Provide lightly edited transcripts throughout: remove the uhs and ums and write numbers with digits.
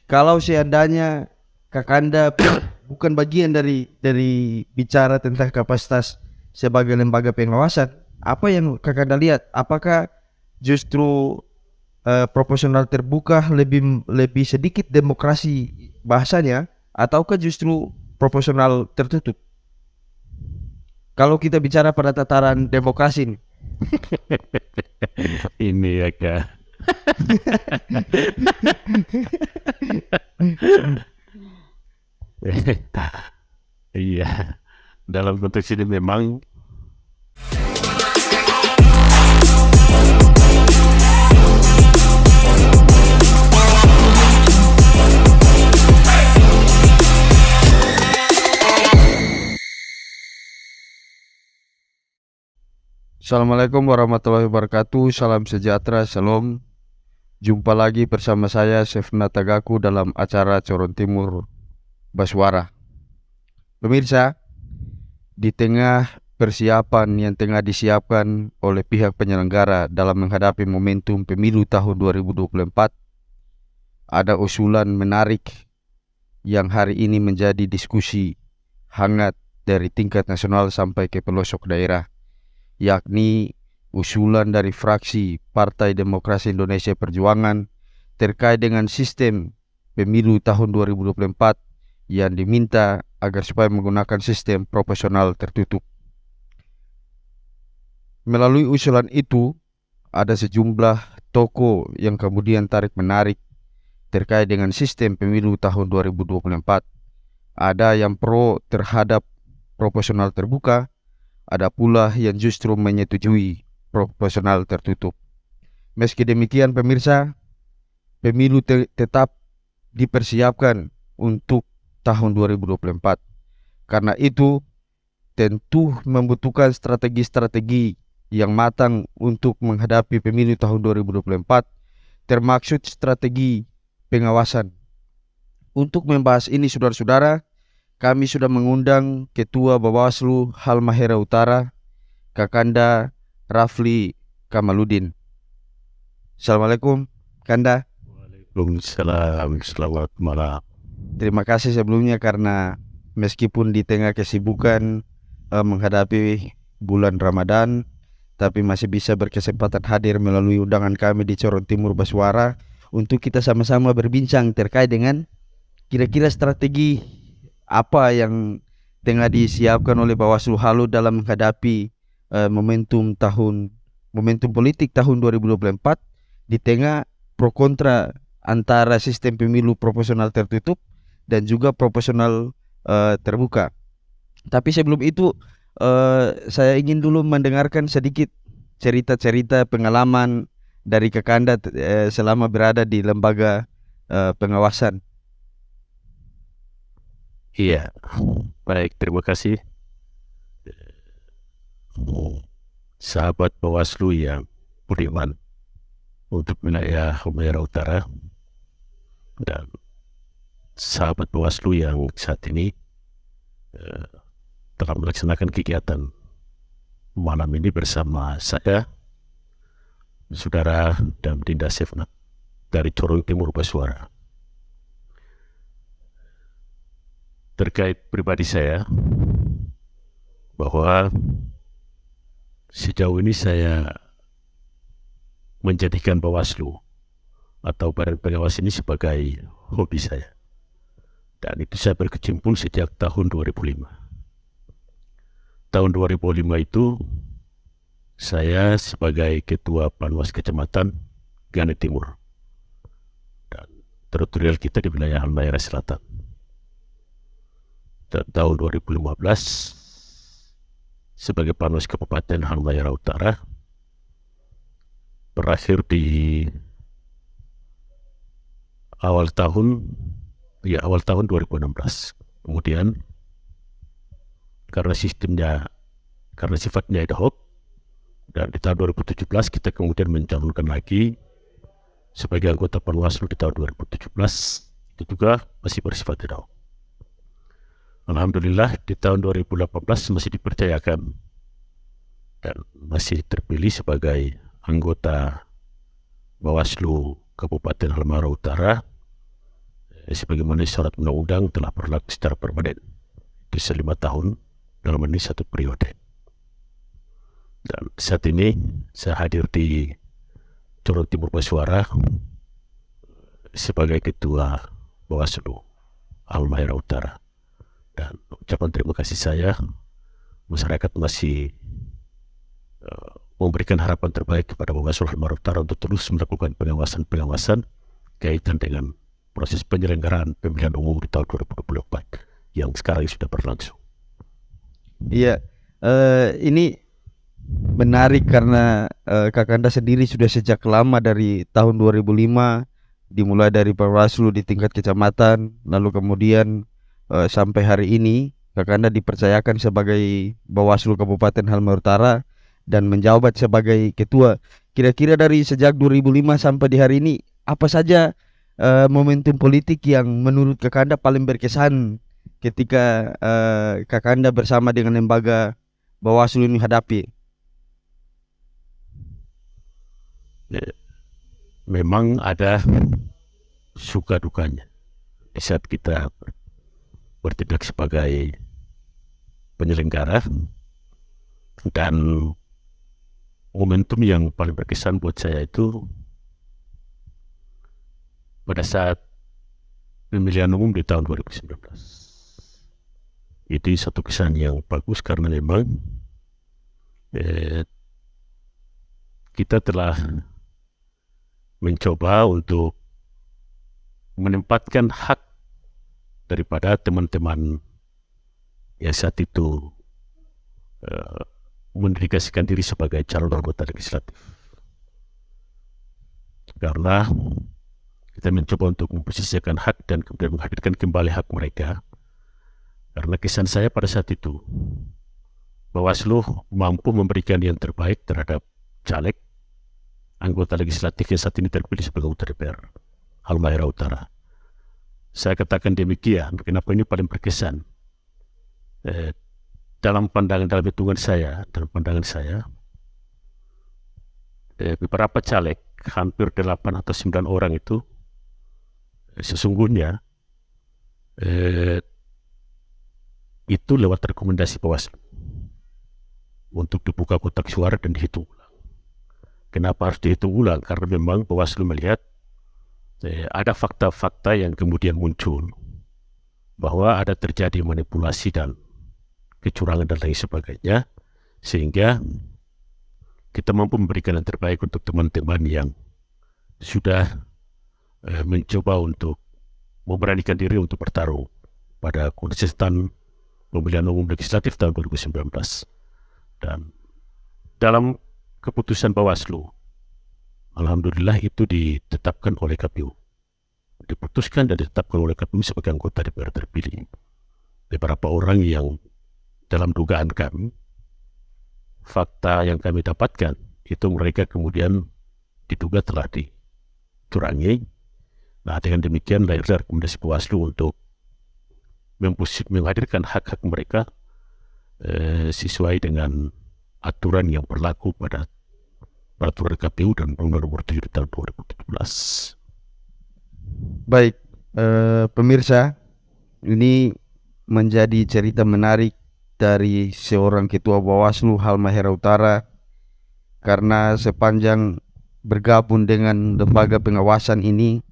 Kalau seandainya Kakanda bukan bagian dari bicara tentang kapasitas sebagai lembaga pengawasan, apa yang Kakanda lihat? Apakah justru proporsional terbuka lebih lebih sedikit demokrasi bahasanya, ataukah justru proporsional tertutup? Kalau kita bicara pada tataran demokrasi nih. Ini ya Kak. Iya, dalam konteks ini memang Assalamualaikum warahmatullahi wabarakatuh. Salam sejahtera, salam. Jumpa lagi bersama saya Sefna Tagaku dalam acara Coron Timur Baswara. Pemirsa, di tengah persiapan yang tengah disiapkan oleh pihak penyelenggara dalam menghadapi momentum pemilu tahun 2024, ada usulan menarik yang hari ini menjadi diskusi hangat dari tingkat nasional sampai ke pelosok daerah, yakni usulan dari fraksi Partai Demokrasi Indonesia Perjuangan terkait dengan sistem pemilu tahun 2024 yang diminta agar supaya menggunakan sistem proporsional tertutup. Melalui usulan itu, ada sejumlah tokoh yang kemudian tarik-menarik terkait dengan sistem pemilu tahun 2024. Ada yang pro terhadap proporsional terbuka, ada pula yang justru menyetujui proporsional tertutup. Meski demikian pemirsa, pemilu tetap dipersiapkan untuk tahun 2024. Karena itu tentu membutuhkan strategi-strategi yang matang untuk menghadapi pemilu tahun 2024, termaksud strategi pengawasan. Untuk membahas ini saudara-saudara, kami sudah mengundang Ketua Bawaslu Halmahera Utara, Kakanda Rafli Kamaludin. Assalamualaikum, Kanda. Waalaikumsalam, selamat malam. Terima kasih sebelumnya karena meskipun di tengah kesibukan menghadapi bulan Ramadan, tapi masih bisa berkesempatan hadir melalui undangan kami di Coron Timur Baswara untuk kita sama-sama berbincang terkait dengan kira-kira strategi apa yang tengah disiapkan oleh Bawaslu Halu dalam menghadapi momentum politik tahun 2024 di tengah pro kontra antara sistem pemilu proporsional tertutup dan juga proporsional terbuka. Tapi sebelum itu saya ingin dulu mendengarkan sedikit cerita-cerita pengalaman dari Kakanda selama berada di lembaga pengawasan. Iya, baik, terima kasih sahabat Bawaslu yang budiman untuk wilayah Halmahera Utara dan sahabat Bawaslu yang saat ini telah melaksanakan kegiatan malam ini bersama saya, Saudara Damdinda Sefna dari Coron Timur Baswara. Terkait pribadi saya, bahwa sejauh ini saya menjadikan Bawaslu atau Badan Pengawas ini sebagai hobi saya. Dan itu saya berkecimpung sejak tahun 2005. Tahun 2005 itu saya sebagai Ketua Panwas Kecamatan Gane Timur. Dan teritorial kita di wilayah Halmahera Selatan. Dan tahun 2015 sebagai Panwas Kabupaten Halmahera Utara, berakhir di awal tahun 2016. Kemudian karena sifatnya ad hoc, dan di tahun 2017 kita kemudian mencalonkan lagi sebagai anggota Panwaslu di tahun 2017, itu juga masih bersifat ad hoc. Alhamdulillah di tahun 2018 masih dipercayakan dan masih terpilih sebagai anggota Bawaslu Kabupaten Halmahera Utara sebagaimana syarat undang-undang telah berlaku secara permanen di 5 tahun dalam ini 1 periode. Dan saat ini saya hadir di Coron Timur Basuara sebagai Ketua Bawaslu Halmahera Utara. Dan ucapan terima kasih saya, masyarakat masih memberikan harapan terbaik kepada Bawaslu Halmahera Utara untuk terus melakukan pengawasan kaitan dengan proses penyelenggaraan pemilihan umum di tahun 2024 yang sekarang sudah berlangsung. Iya, ini menarik karena Kakanda sendiri sudah sejak lama dari tahun 2005, dimulai dari Bawaslu di tingkat kecamatan, lalu kemudian sampai hari ini Kakanda dipercayakan sebagai Bawaslu Kabupaten Halmahera Utara dan menjabat sebagai ketua. Kira-kira dari sejak 2005 sampai di hari ini, apa saja momentum politik yang menurut Kakanda paling berkesan ketika Kakanda bersama dengan lembaga Bawaslu ini hadapi? Memang ada suka dukanya di saat kita bertindak sebagai penyelenggara, dan momentum yang paling berkesan buat saya itu pada saat pemilihan umum di tahun 2019. Itu satu kesan yang bagus karena memang kita telah mencoba untuk menempatkan hak daripada teman-teman yang saat itu mendedikasikan diri sebagai calon anggota legislatif. Karena kita mencoba untuk memposisikan hak dan kemudian menghadirkan kembali hak mereka. Karena kesan saya pada saat itu, Bawaslu mampu memberikan yang terbaik terhadap caleg anggota legislatif yang saat ini terpilih sebagai anggota DPR Halmahera Utara. Saya katakan demikian, kenapa ini paling berkesan? Dalam hitungan saya, beberapa caleg, hampir 8 atau 9 orang itu sesungguhnya itu lewat rekomendasi Bawaslu untuk dibuka kotak suara dan dihitung ulang. Kenapa harus dihitung ulang? Karena memang Bawaslu melihat ada fakta-fakta yang kemudian muncul bahwa ada terjadi manipulasi dan kecurangan dan lain sebagainya, sehingga kita mampu memberikan yang terbaik untuk teman-teman yang sudah mencoba untuk memberanikan diri untuk bertarung pada kontestan pemilihan umum legislatif tahun 2019. Dan dalam keputusan Bawaslu, alhamdulillah itu ditetapkan oleh KPU, diputuskan dan ditetapkan oleh KPU sebagai anggota DPR terpilih. Beberapa orang yang dalam dugaan kami, fakta yang kami dapatkan itu mereka kemudian diduga telah dicurangi. Nah, dengan demikian lahirlah rekomendasi Bawaslu untuk menghadirkan hak-hak mereka sesuai dengan aturan yang berlaku pada peraturan KPU dan Undang-Undang Nomor 7 tahun 2017. Baik, pemirsa, ini menjadi cerita menarik dari seorang ketua Bawaslu Halmahera Utara, karena sepanjang bergabung dengan lembaga pengawasan ini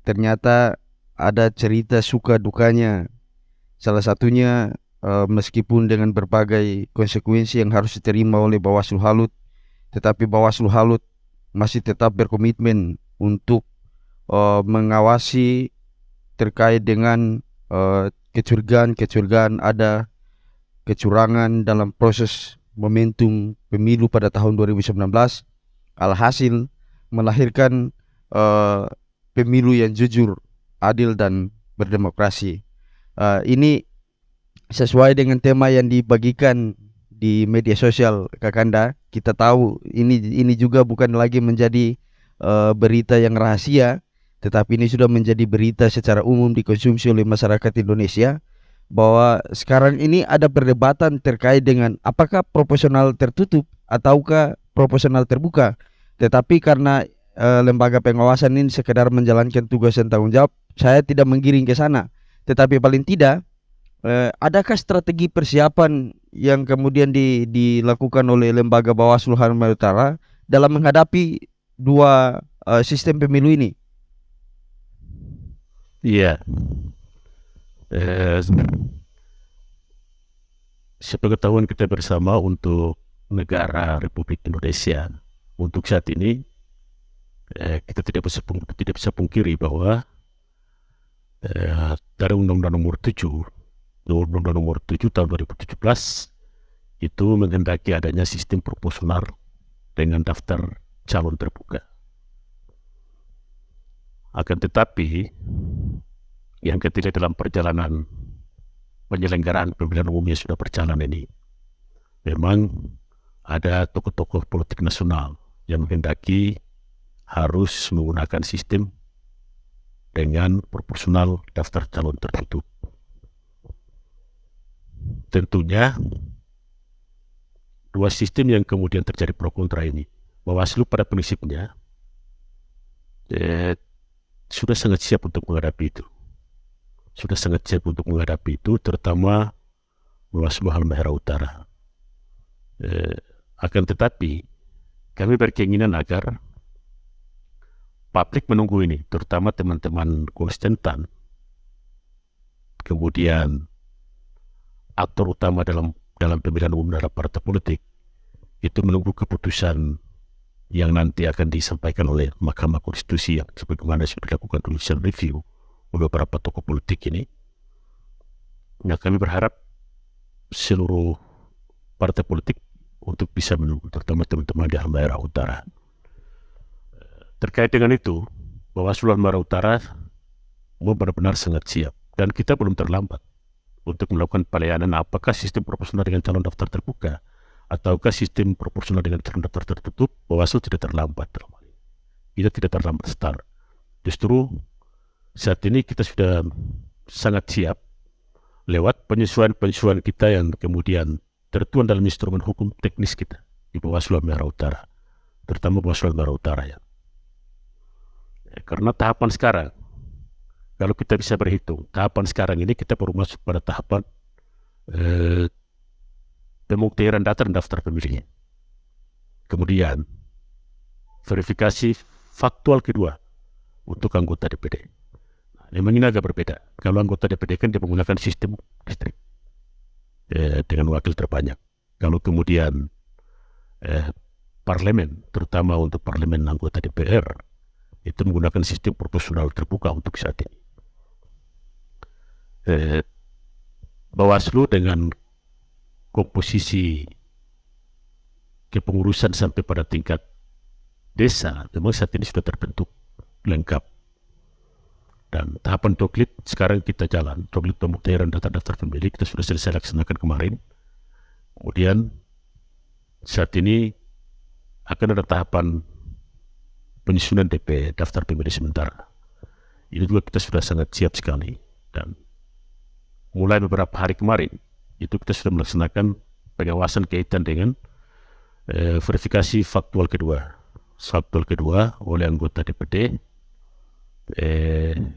ternyata ada cerita suka dukanya. Salah satunya meskipun dengan berbagai konsekuensi yang harus diterima oleh Bawaslu Halut, tetapi Bawaslu Halut masih tetap berkomitmen untuk mengawasi terkait dengan kecurigaan ada kecurangan dalam proses momentum pemilu pada tahun 2019. Alhasil melahirkan pemilu yang jujur, adil dan berdemokrasi. Ini sesuai dengan tema yang dibagikan di media sosial Kakanda. Kita tahu ini juga bukan lagi menjadi berita yang rahasia, tetapi ini sudah menjadi berita secara umum dikonsumsi oleh masyarakat Indonesia, bahwa sekarang ini ada perdebatan terkait dengan apakah proporsional tertutup ataukah proporsional terbuka. Tetapi karena lembaga pengawasan ini sekedar menjalankan tugas dan tanggung jawab, Saya tidak menggiring ke sana, tetapi paling tidak adakah strategi persiapan yang kemudian dilakukan oleh lembaga Bawaslu Sumatera Utara dalam menghadapi dua sistem pemilu ini? Iya, eh, sepengetahuan kita bersama untuk negara Republik Indonesia untuk saat ini, kita tidak bisa pungkiri bahwa dari Undang-Undang Nomor 7 tahun 2017 itu menghendaki adanya sistem proporsional dengan daftar calon terbuka. Akan tetapi yang ketiga dalam perjalanan penyelenggaraan pemilihan umum yang sudah berjalan ini, memang ada tokoh-tokoh politik nasional yang menghendaki harus menggunakan sistem dengan proporsional daftar calon tertutup. Tentunya dua sistem yang kemudian terjadi pro kontra ini, Bawaslu pada prinsipnya sudah sangat siap untuk menghadapi itu. Terutama Bawaslu Halmahera Utara. Akan tetapi kami berkeinginan agar publik menunggu ini, terutama teman-teman konstituen, kemudian aktor utama dalam pemilihan umum dalam partai politik, itu menunggu keputusan yang nanti akan disampaikan oleh Mahkamah Konstitusi yang sebagaimana sudah dilakukan judicial review oleh beberapa tokoh politik ini. Nah, kami berharap seluruh partai politik untuk bisa menunggu, terutama teman-teman di Halmahera Utara. Terkait dengan itu, Bawaslu Halmahera Utara benar-benar sangat siap, dan kita belum terlambat untuk melakukan pelayanan apakah sistem proporsional dengan calon daftar terbuka ataukah sistem proporsional dengan calon daftar tertutup. Bawaslu tidak terlambat dalam hal ini. Kita tidak terlambat start. Justru saat ini kita sudah sangat siap lewat penyesuaian kita yang kemudian tertuang dalam instrumen hukum teknis kita di Bawaslu Halmahera Utara, terutama Bawaslu Halmahera Utara ya. Karena tahapan sekarang, kalau kita bisa berhitung, tahapan sekarang ini kita baru masuk pada tahapan pemuktiran data dan daftar pemilihnya. Kemudian verifikasi faktual kedua untuk anggota DPD. Nah, memang ini agak berbeda. Kalau anggota DPD kan dia menggunakan sistem distrik dengan wakil terbanyak. Kalau kemudian parlemen, terutama untuk parlemen anggota DPR, itu menggunakan sistem proporsional terbuka untuk saat ini. Bawaslu dengan komposisi kepengurusan sampai pada tingkat desa memang saat ini sudah terbentuk lengkap, dan tahapan toklit sekarang kita jalan. Toklit pemuktiran daftar pemilih kita sudah selesai laksanakan kemarin. Kemudian saat ini akan ada tahapan penyusunan DP daftar pemilih sementara. Ini juga kita sudah sangat siap sekali, dan mulai beberapa hari kemarin itu kita sudah melaksanakan pengawasan kaitan dengan verifikasi faktual kedua oleh anggota DPD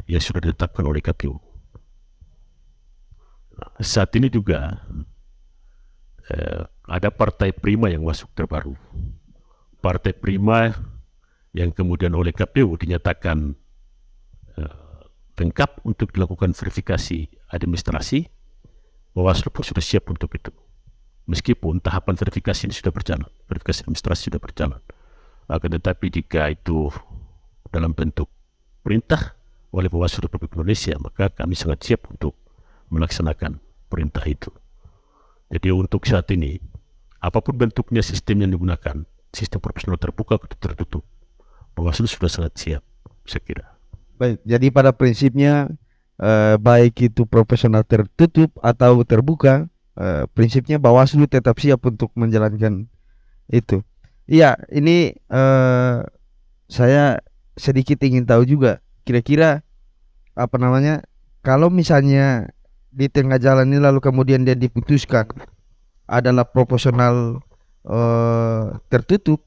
yang sudah ditetapkan oleh KPU. Nah, saat ini juga ada partai prima yang masuk terbaru, partai prima yang kemudian oleh KPU dinyatakan lengkap untuk dilakukan verifikasi administrasi. Bawaslu pun sudah siap untuk itu. Meskipun tahapan verifikasi ini sudah berjalan, verifikasi administrasi sudah berjalan. Akan tetapi jika itu dalam bentuk perintah oleh Bawaslu Republik Indonesia, maka kami sangat siap untuk melaksanakan perintah itu. Jadi untuk saat ini, apapun bentuknya sistem yang digunakan, sistem proporsional terbuka atau tertutup, Bawaslu sudah sangat siap, saya kira. Baik, jadi pada prinsipnya baik itu proporsional tertutup atau terbuka, prinsipnya Bawaslu tetap siap untuk menjalankan itu. Iya, ini saya sedikit ingin tahu juga, kira-kira apa namanya, kalau misalnya di tengah jalan ini lalu kemudian dia diputuskan adalah proporsional tertutup,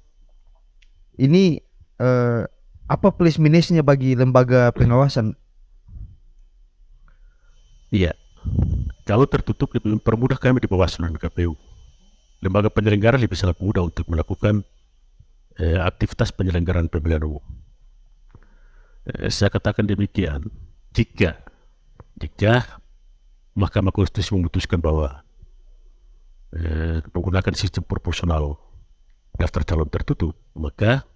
ini apa plus minusnya bagi lembaga pengawasan? Iya, kalau tertutup lebih mempermudah kami di Bawaslu dan KPU. Lembaga penyelenggara lebih sangat mudah untuk melakukan aktivitas penyelenggaraan pemilihan umum. Saya katakan demikian, jika Mahkamah Konstitusi memutuskan bahwa menggunakan sistem proporsional daftar calon tertutup, maka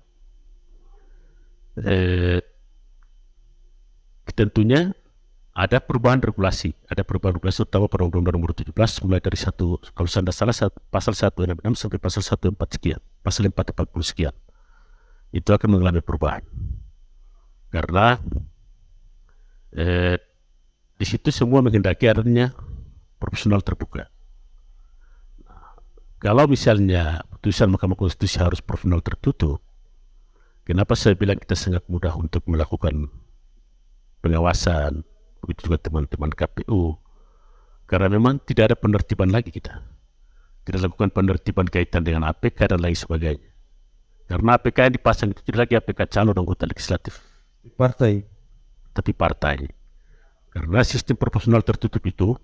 tentunya ada perubahan regulasi terutama pada Undang-Undang Nomor 17 mulai dari kalau saya tidak salah pasal 166 sampai pasal 144 sekian, pasal 440 sekian. Itu akan mengalami perubahan. Karena di situ semua menghendaki adanya proporsional terbuka. Kalau misalnya putusan Mahkamah Konstitusi harus proporsional tertutup, kenapa saya bilang kita sangat mudah untuk melakukan pengawasan, begitu juga teman-teman KPU, karena memang tidak ada penertiban lagi kita. Tidak lakukan penertiban kaitan dengan APK dan lain sebagainya. Karena APK yang dipasang itu tidak lagi APK calon anggota legislatif Partai. tapi partai. Karena sistem proporsional tertutup itu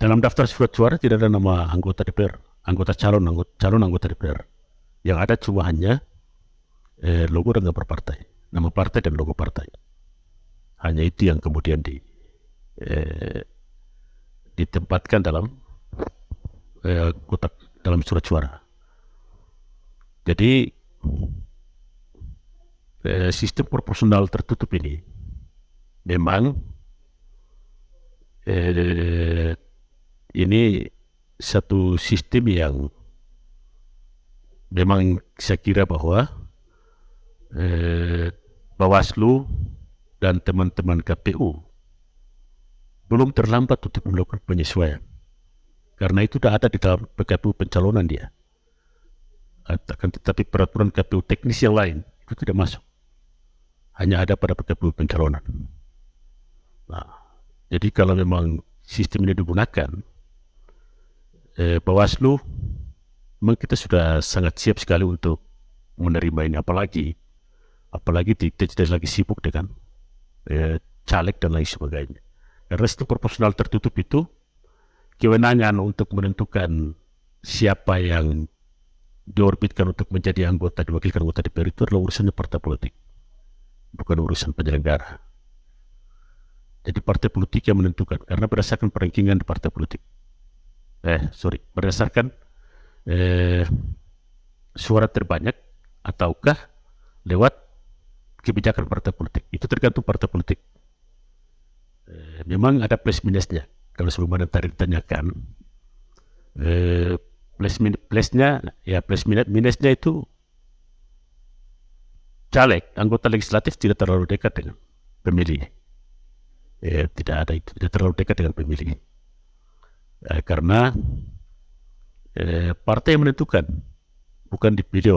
dalam daftar surat suara tidak ada nama anggota DPR, calon anggota DPR. Yang ada cuma hanya logo dan gambar partai, nama partai dan logo partai. Hanya itu yang kemudian ditempatkan dalam kotak dalam surat suara. Jadi sistem proporsional tertutup ini memang ini satu sistem yang memang saya kira bahwa Bawaslu dan teman-teman KPU belum terlambat untuk melakukan penyesuaian, karena itu sudah ada di dalam PKPU pencalonan dia. Akan tetapi peraturan KPU teknis yang lain itu tidak masuk, hanya ada pada PKPU pencalonan. Nah, jadi kalau memang sistem ini digunakan, Bawaslu memang kita sudah sangat siap sekali untuk menerima ini, apalagi kita tidak lagi sibuk dengan caleg dan lain sebagainya. Karena sistem proporsional tertutup itu kewenangan untuk menentukan siapa yang diorbitkan untuk menjadi anggota, diwakilkan anggota DPR itu adalah urusannya partai politik, bukan urusan penyelenggara. Jadi partai politik yang menentukan, karena berdasarkan perankingan di partai politik. Berdasarkan suara terbanyak ataukah lewat kebijakan partai politik. Itu tergantung partai politik. Memang ada plus minusnya. Kalau sebelumnya tadi ditanyakan, plus minusnya itu caleg, anggota legislatif tidak terlalu dekat dengan pemilih. Tidak terlalu dekat dengan pemilih. Karena partai yang menentukan, bukan dipilih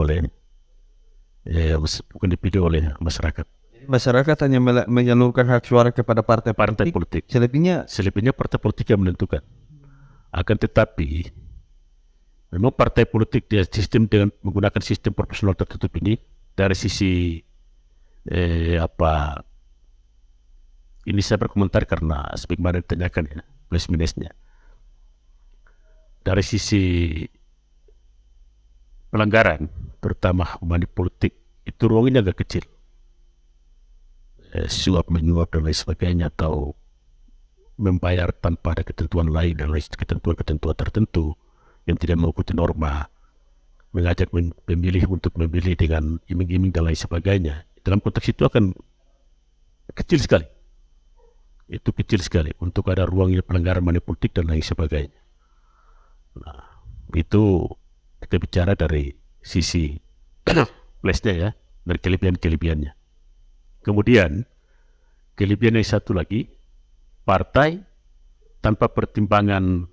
oleh masyarakat. Masyarakat hanya menyalurkan hak suara kepada partai politik. Selebihnya partai politik yang menentukan. Akan tetapi memang partai politik dia dengan menggunakan sistem proporsional tertutup ini dari sisi ini saya berkomentar karena sebagaimana ditanyakan ya, plus minusnya. Dari sisi pelanggaran, terutama money politik, itu ruangnya agak kecil. Suap menyuap dan lain sebagainya, atau membayar tanpa ada ketentuan lain dan lain ketentuan tertentu yang tidak mengikuti norma, mengajak pemilih untuk memilih dengan iming-iming dan lain sebagainya. Dalam konteks itu akan kecil sekali. Itu kecil sekali untuk ada ruangnya pelanggaran money politik dan lain sebagainya. Nah, itu kita bicara dari sisi plusnya ya, dari kelebihan-kelebihannya. Kemudian kelebihan yang satu lagi, partai tanpa pertimbangan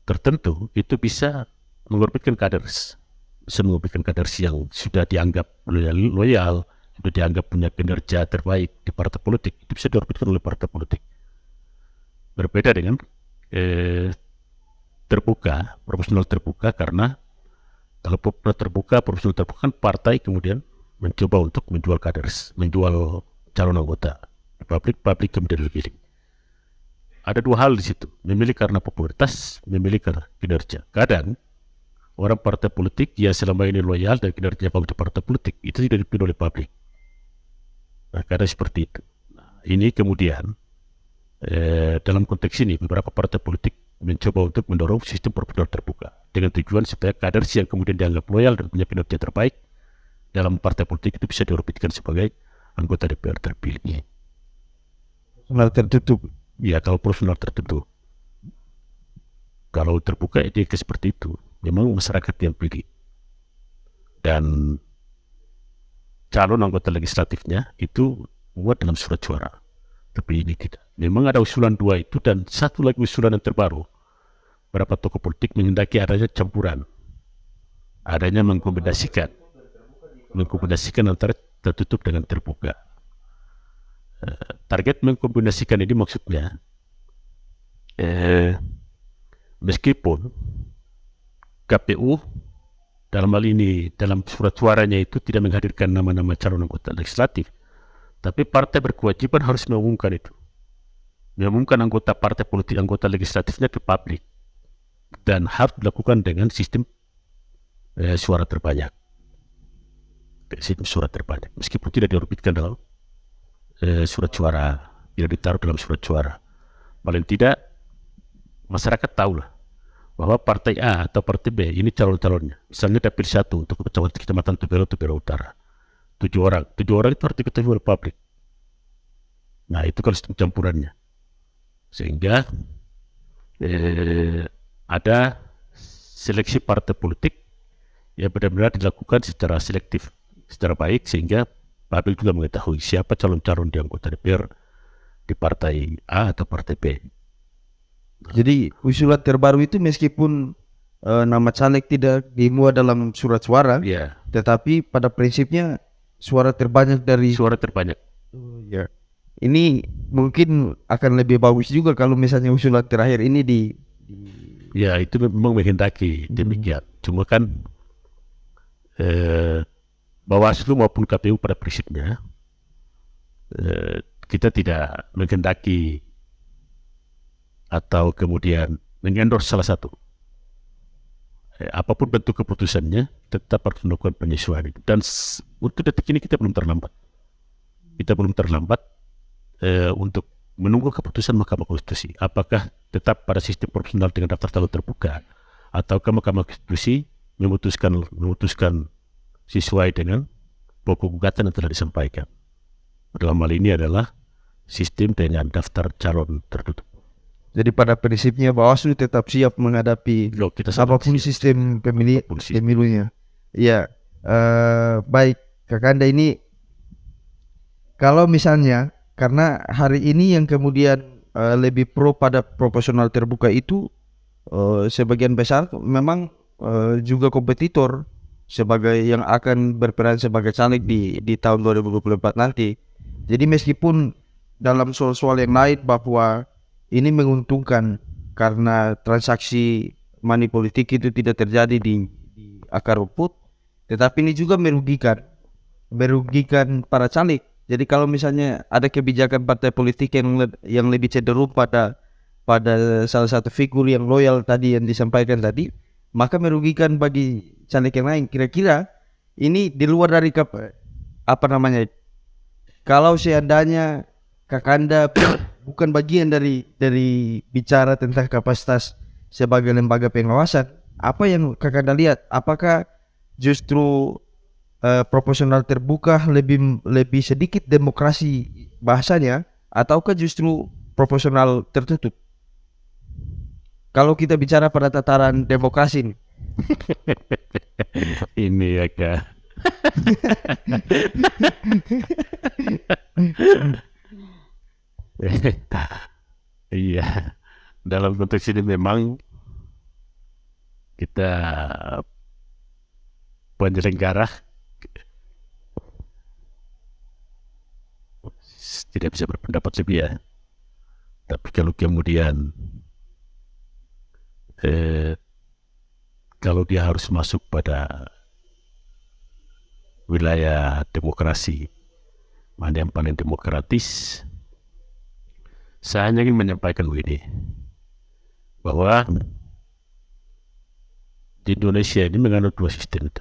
tertentu itu bisa mengorbitkan kaders, yang sudah dianggap loyal, sudah dianggap punya kinerja terbaik di partai politik, itu bisa diorbitkan oleh partai politik. Berbeda dengan proporsional terbuka, karena kalau proporsional terbuka kan partai kemudian mencoba untuk menjual kaders, menjual calon anggota publik kemudian dipilih. Ada dua hal di situ, memilih karena popularitas, memilih karena kinerja. Kadang orang partai politik yang selama ini loyal dan kinerja bagus di partai politik itu tidak dipilih oleh publik. Nah, kadang seperti itu. Nah, ini kemudian dalam konteks ini beberapa partai politik mencoba untuk mendorong sistem proporsional terbuka dengan tujuan supaya kader yang kemudian dianggap loyal dan punya kinerja terbaik dalam partai politik itu bisa diorbitkan sebagai anggota DPR terpilih. Personal tertutup. Ya, kalau proporsional tertentu. Kalau terbuka itu seperti itu, memang masyarakat yang pilih. Dan calon anggota legislatifnya itu buat dalam surat suara. Tapi ini tidak. Memang ada usulan dua itu dan satu lagi usulan yang terbaru. Beberapa tokoh politik menghendaki adanya campuran. Adanya mengkombinasikan antara tertutup dengan terbuka. Target mengkombinasikan ini maksudnya meskipun KPU dalam hal ini dalam surat suaranya itu tidak menghadirkan nama-nama calon anggota legislatif, tapi partai berkewajiban harus mengumumkan itu, mengumumkan anggota partai politik, anggota legislatifnya ke publik, dan harus dilakukan dengan sistem suara terbanyak, meskipun tidak diorbitkan dalam surat suara, tidak ditaruh dalam surat suara. Paling tidak masyarakat tahulah bahwa partai A atau partai B ini calon-calonnya. Misalnya dapil 1 untuk kecamatan Tubero Utara 7 orang itu harus diketahui oleh publik. Nah, itu kalau sistem campurannya, sehingga ada seleksi partai politik yang benar-benar dilakukan secara selektif, secara baik, sehingga publik juga mengetahui siapa calon-calon di anggota DPR di partai A atau partai B. Jadi usulan terbaru itu meskipun nama caleg tidak dimuat dalam surat suara, Ya, tetapi pada prinsipnya suara terbanyak dari suara terbanyak. ya. Ini mungkin akan lebih bagus juga kalau misalnya usulan terakhir ini Ya, itu memang menghendaki demikian. Cuma kan Bawaslu maupun KPU pada prinsipnya kita tidak menghendaki atau kemudian mengendorse salah satu. Apapun bentuk keputusannya tetap harus melakukan penyesuaian itu. Dan untuk detik ini kita belum terlambat. Untuk menunggu keputusan Mahkamah Konstitusi. Apakah tetap pada sistem proporsional dengan daftar calon terbuka, ataukah Mahkamah Konstitusi memutuskan sesuai dengan pokok gugatan yang telah disampaikan. Dalam hal ini adalah sistem dengan daftar calon tertutup. Jadi pada prinsipnya Bawaslu tetap siap menghadapi apapun sistem pemilunya. Ya, baik Kakanda, ini kalau misalnya karena hari ini yang kemudian lebih pro pada proporsional terbuka itu sebagian besar memang juga kompetitor sebagai yang akan berperan sebagai caleg di tahun 2024 nanti. Jadi meskipun dalam soal-soal yang lain bahwa ini menguntungkan karena transaksi money politik itu tidak terjadi di akar rumput, tetapi ini juga merugikan para caleg. Jadi kalau misalnya ada kebijakan partai politik yang lebih cenderung pada salah satu figur yang loyal tadi yang disampaikan tadi, maka merugikan bagi caleg yang lain. Kira-kira ini di luar dari kalau seandainya Kakanda bukan bagian dari bicara tentang kapasitas sebagai lembaga pengawasan, apa yang Kakanda lihat? Apakah justru proporsional terbuka lebih sedikit demokrasi bahasanya, ataukah justru proporsional tertutup? Kalau kita bicara pada tataran demokrasi ini. Ini ya Kak. Iya, dalam konteks ini memang kita penyelenggara tidak bisa berpendapat lebih ya. Tapi kalau kemudian kalau dia harus masuk pada wilayah demokrasi, mana yang paling demokratis, Saya hanya ingin menyampaikan begini, bahwa di Indonesia ini menganut dua sistem itu.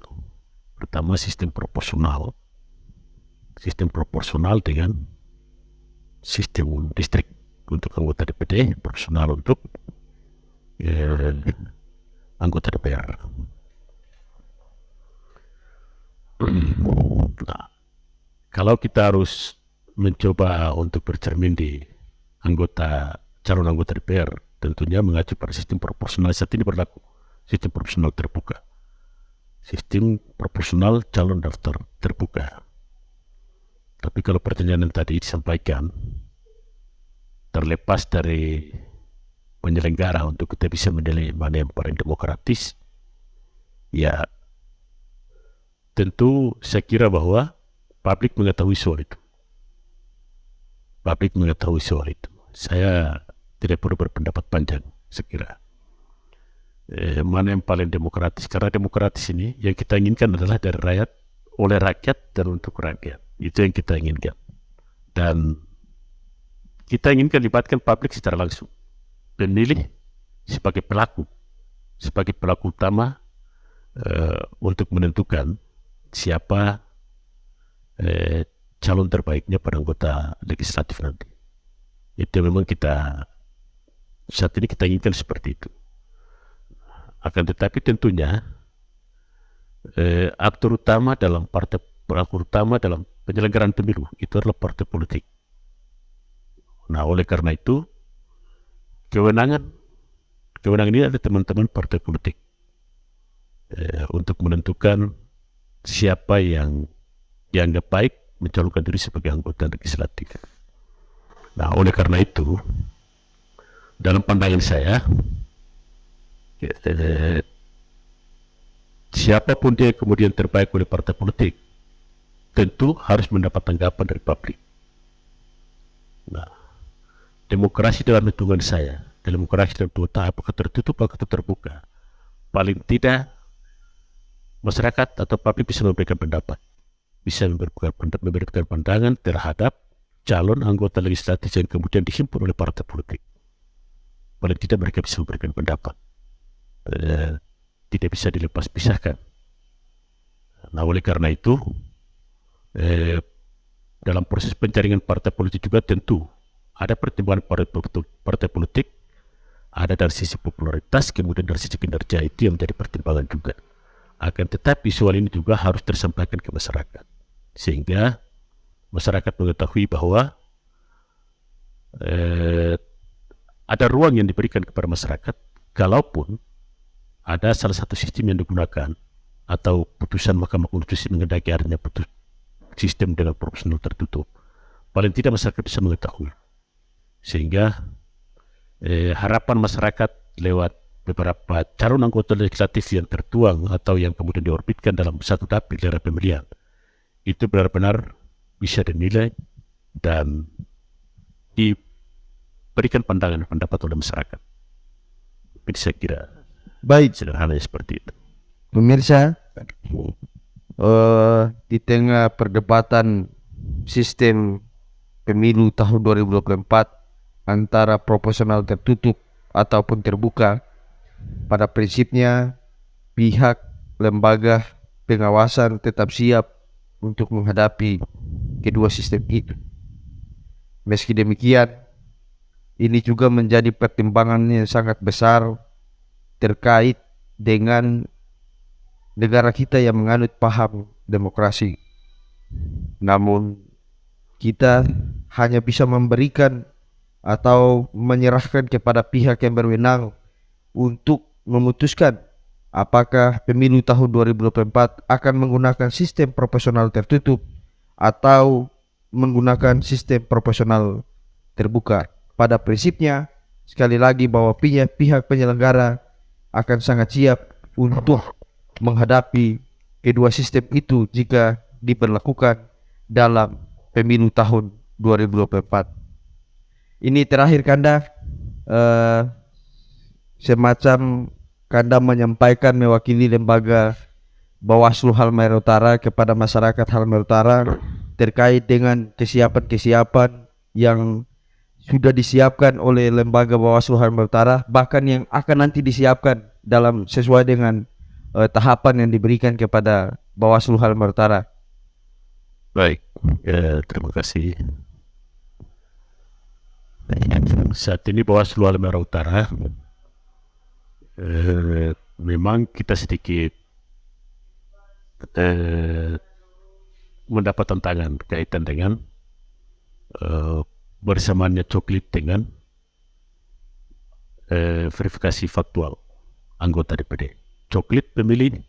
Pertama sistem proporsional dengan sistem distrik untuk anggota DPD, proporsional untuk anggota DPR. Nah, kalau kita harus mencoba untuk bercermin di calon anggota DPR, tentunya mengacu pada sistem proporsional. Saat ini berlaku sistem proporsional terbuka, sistem proporsional calon daftar terbuka. Tapi kalau pertanyaan yang tadi disampaikan, terlepas dari penyelenggara untuk kita bisa menilai mana yang paling demokratis, ya tentu saya kira bahwa publik mengetahui soal itu. Saya tidak perlu berpendapat panjang, saya kira. Mana yang paling demokratis, karena demokratis ini yang kita inginkan adalah dari rakyat, oleh rakyat, dan untuk rakyat. Itu yang kita inginkan. Dan kita inginkan libatkan publik secara langsung, pemilih sebagai pelaku utama untuk menentukan siapa calon terbaiknya pada anggota legislatif nanti. Itu memang saat ini kita inginkan seperti itu. Akan tetapi tentunya aktor utama dalam penyelenggaraan pemilu itu adalah partai politik. Nah, oleh karena itu kewenangan ini ada teman-teman partai politik untuk menentukan siapa yang dianggap baik mencalonkan diri sebagai anggota legislatif. Nah, oleh karena itu dalam pandangan saya, siapapun dia kemudian terbaik oleh partai politik tentu harus mendapat tanggapan dari publik. Nah, demokrasi dalam hitungan saya, demokrasi dalam dua tahap, apakah tertutup atau terbuka, paling tidak masyarakat atau publik bisa memberikan pendapat, bisa memberikan pandangan terhadap calon anggota legislatif yang kemudian dihimpun oleh partai politik. Paling tidak mereka bisa memberikan pendapat, tidak bisa dilepas pisahkan. Nah, oleh karena itu dalam proses penjaringan partai politik juga tentu ada pertimbangan partai politik, ada dari sisi popularitas, kemudian dari sisi kinerja, itu yang menjadi pertimbangan juga. Akan tetapi soal ini juga harus tersampaikan ke masyarakat, sehingga masyarakat mengetahui bahwa ada ruang yang diberikan kepada masyarakat kalaupun ada salah satu sistem yang digunakan atau putusan Mahkamah Konstitusi mengendaki adanya sistem dengan proporsional tertutup. Paling tidak masyarakat bisa mengetahui, sehingga harapan masyarakat lewat beberapa calon anggota legislatif yang tertuang atau yang kemudian diorbitkan dalam satu dapil daerah pemilihan itu benar-benar bisa dinilai dan diberikan pandangan pendapat oleh masyarakat. Jadi saya kira Baik, sederhana seperti itu. pemirsa, di tengah perdebatan sistem pemilu tahun 2024 antara proporsional tertutup ataupun terbuka, pada prinsipnya pihak lembaga pengawasan tetap siap untuk menghadapi kedua sistem itu. Meski demikian, ini juga menjadi pertimbangan yang sangat besar terkait dengan negara kita yang menganut paham demokrasi. Namun kita hanya bisa memberikan atau menyerahkan kepada pihak yang berwenang untuk memutuskan apakah pemilu tahun 2024 akan menggunakan sistem proporsional tertutup atau menggunakan sistem proporsional terbuka. Pada prinsipnya, sekali lagi bahwa pihak penyelenggara akan sangat siap untuk menghadapi kedua sistem itu jika diberlakukan dalam pemilu tahun 2024. Ini terakhir Kanda, semacam Kanda menyampaikan mewakili lembaga Bawaslu Halmahera Utara kepada masyarakat Halmahera Utara terkait dengan kesiapan-kesiapan yang sudah disiapkan oleh lembaga Bawaslu Sumatera Utara, bahkan yang akan nanti disiapkan dalam sesuai dengan tahapan yang diberikan kepada Bawaslu Sumatera Utara. Baik, terima kasih. Saat ini Bawaslu Sumatera Utara memang kita sedikit mendapat tantangan kaitan dengan bersamaannya coklit dengan verifikasi faktual anggota DPD. Coklit pemilih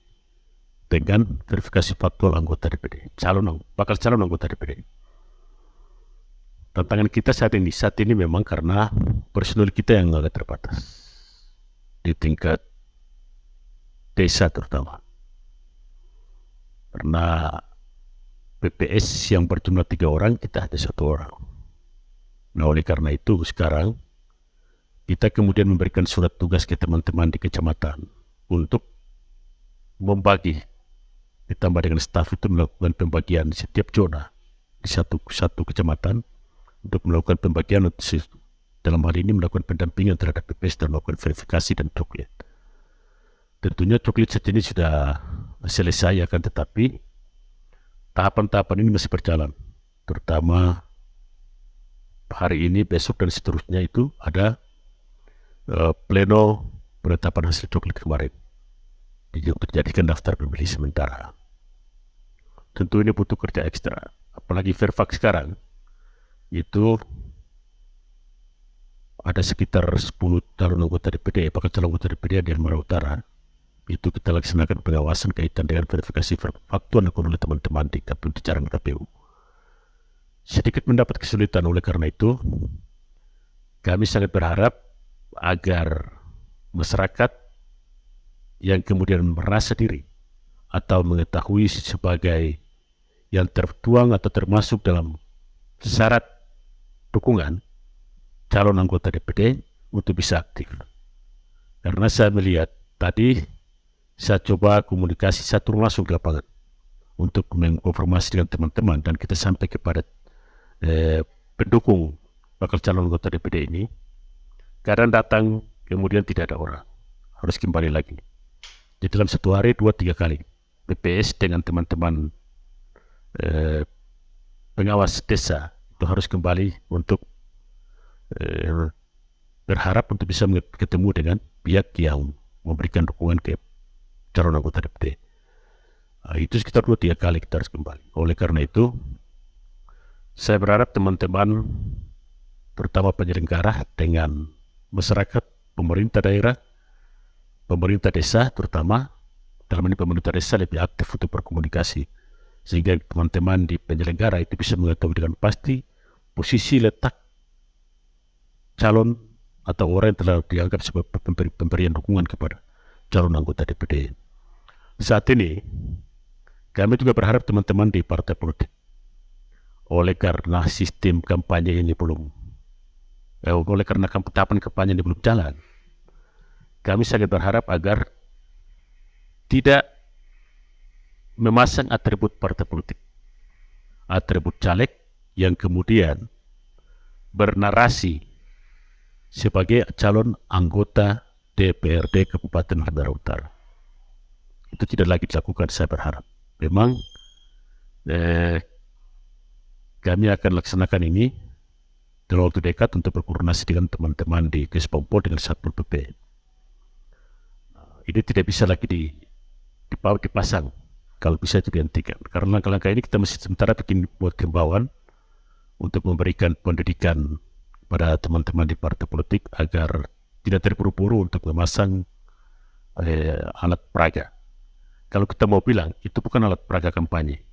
dengan verifikasi faktual anggota DPD, bakal calon anggota DPD. Tantangan kita saat ini memang karena personil kita yang agak terbatas di tingkat desa terutama. Karena PPS yang berjumlah 3 orang, kita ada 1 orang. Nah, oleh karena itu sekarang kita kemudian memberikan surat tugas ke teman-teman di kecamatan untuk membagi, ditambah dengan staf itu melakukan pembagian di setiap zona di satu kecamatan untuk melakukan pembagian, dalam hal ini melakukan pendampingan terhadap PPS dan melakukan verifikasi dan coklit. Tentunya coklit saat ini sudah selesai, akan tetapi tahapan-tahapan ini masih berjalan, terutama hari ini, besok dan seterusnya itu ada pleno penetapan hasil coklit kemarin untuk dijadikan daftar pemilih sementara. Tentu ini butuh kerja ekstra, apalagi Fairfax sekarang itu ada sekitar 10 calon anggota DPD, bakal calon anggota DPD di Sumatera Utara. Itu kita laksanakan pengawasan kaitan dengan verifikasi faktual oleh teman-teman di jajaran KPU. Sedikit mendapat kesulitan, oleh karena itu kami sangat berharap agar masyarakat yang kemudian merasa diri atau mengetahui sebagai yang tertuang atau termasuk dalam syarat dukungan calon anggota DPD untuk bisa aktif. Karena saya melihat tadi, saya coba komunikasi, saya turun langsung ke lapangan untuk menginformasi dengan teman-teman, dan kita sampai kepada pendukung bakal calon anggota DPD ini. Kadang datang kemudian tidak ada orang, harus kembali lagi. Jadi dalam 1 hari 2-3 kali PPS dengan teman-teman pengawas desa itu harus kembali untuk berharap untuk bisa ketemu dengan pihak yang memberikan dukungan ke calon anggota DPD. Itu sekitar 2-3 kali kita harus kembali. Oleh karena itu saya berharap teman-teman, terutama penyelenggara dengan masyarakat, pemerintah daerah, pemerintah desa terutama, dalam ini pemerintah desa lebih aktif untuk berkomunikasi, sehingga teman-teman di penyelenggara itu bisa mengetahui dengan pasti posisi letak calon atau orang yang telah dianggap sebagai pemberian dukungan kepada calon anggota DPD. Saat ini kami juga berharap teman-teman di partai politik, oleh karena sistem kampanye ini oleh karena tahapan kampanye ini belum jalan, kami sangat berharap agar tidak memasang atribut partai politik, atribut caleg yang kemudian bernarasi sebagai calon anggota DPRD Kabupaten Sumatera Utara. Itu tidak lagi dilakukan. Saya berharap memang kami akan laksanakan ini dalam waktu dekat untuk berkoordinasi dengan teman-teman di Kespompol dengan Satpol PP. Ini tidak bisa lagi dipasang, kalau bisa itu dihentikan. Karena langkah-langkah ini kita masih sementara buat himbauan untuk memberikan pendidikan pada teman-teman di partai politik agar tidak terburu-buru untuk memasang alat peraga. Kalau kita mau bilang, itu bukan alat peraga kampanye.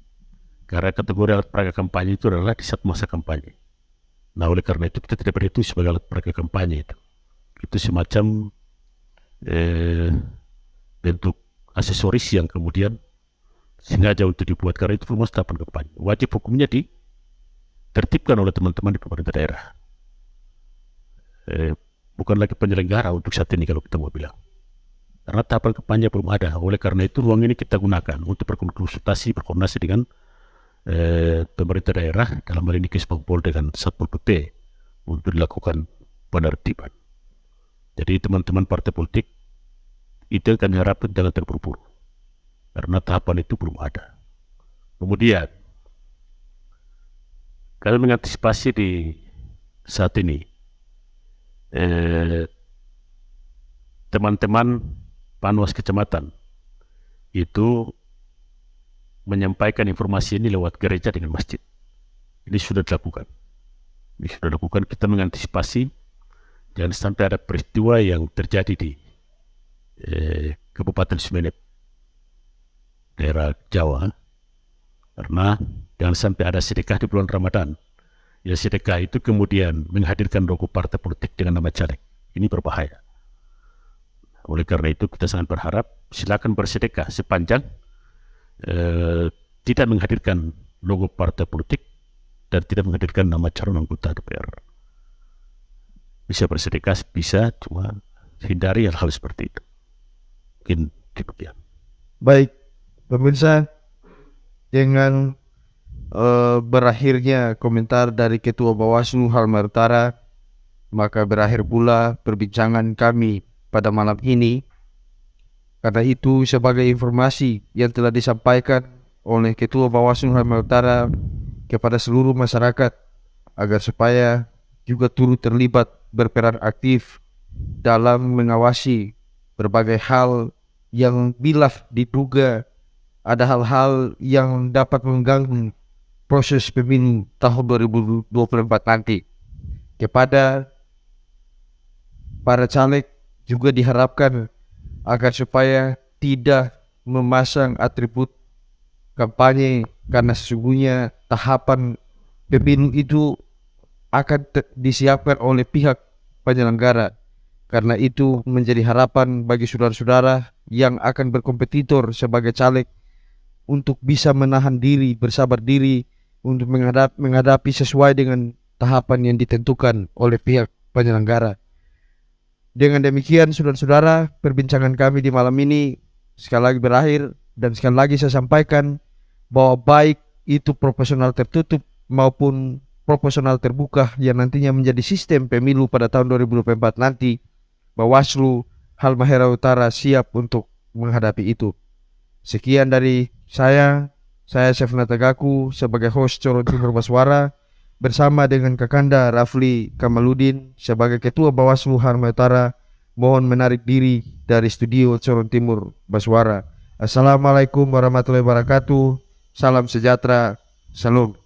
Karena kategori alat peraga kampanye itu adalah di saat masa kampanye. Nah, oleh karena itu kita tidak berhitung sebagai alat peraga kampanye itu. Itu semacam bentuk aksesoris yang kemudian sengaja untuk dibuat, karena itu belum tahapan kampanye. Wajib hukumnya ditertibkan oleh teman-teman di pemerintah daerah. Bukan lagi penyelenggara untuk saat ini kalau kita mau bilang. Karena tahapan kampanye belum ada. Oleh karena itu ruang ini kita gunakan untuk berkonsultasi, berkoordinasi dengan pemerintah daerah, dalam hal ini Kespompol dengan Satpol PP, untuk dilakukan penertiban. Jadi teman-teman partai politik itu kami harapkan jangan terburu-buru, karena tahapan itu belum ada. Kemudian kami mengantisipasi di saat ini teman-teman Panwas Kecamatan itu menyampaikan informasi ini lewat gereja dengan masjid. Ini sudah dilakukan. Kita mengantisipasi jangan sampai ada peristiwa yang terjadi di Kabupaten Sumeneb, daerah Jawa, karena jangan sampai ada sedekah di bulan Ramadan. Ya, sedekah itu kemudian menghadirkan logo partai politik dengan nama caleg. Ini berbahaya. Oleh karena itu kita sangat berharap silakan bersedekah sepanjang tidak menghadirkan logo partai politik dan tidak menghadirkan nama calon anggota DPR. Bisa bersedekah, bisa, cuma hindari hal-hal seperti itu. Mungkin demikian. Baik, pemirsa, dengan berakhirnya komentar dari Ketua Bawaslu Halmahera Utara, maka berakhir pula perbincangan kami pada malam ini. Karena itu, sebagai informasi yang telah disampaikan oleh Ketua Bawaslu Halmahera Utara kepada seluruh masyarakat agar supaya juga turut terlibat berperan aktif dalam mengawasi berbagai hal yang bila diduga ada hal-hal yang dapat mengganggu proses pemilu tahun 2024 nanti. Kepada para caleg juga diharapkan agar supaya tidak memasang atribut kampanye, karena sesungguhnya tahapan pemilu itu akan disiapkan oleh pihak penyelenggara. Karena itu menjadi harapan bagi saudara-saudara yang akan berkompetitor sebagai caleg untuk bisa menahan diri, bersabar diri untuk menghadapi sesuai dengan tahapan yang ditentukan oleh pihak penyelenggara. Dengan demikian saudara-saudara, perbincangan kami di malam ini sekali lagi berakhir, dan sekali lagi saya sampaikan bahwa baik itu proporsional tertutup maupun proporsional terbuka yang nantinya menjadi sistem pemilu pada tahun 2024 nanti, Bawaslu Halmahera Utara siap untuk menghadapi itu. Sekian dari saya Syafna Tagaku sebagai host Coron Timur Baswara, bersama dengan Kakanda Rafli Kamaludin sebagai Ketua Bawaslu Halmahera Utara. Mohon menarik diri dari studio Coron Timur Baswara. Assalamualaikum warahmatullahi wabarakatuh. Salam sejahtera. Salam.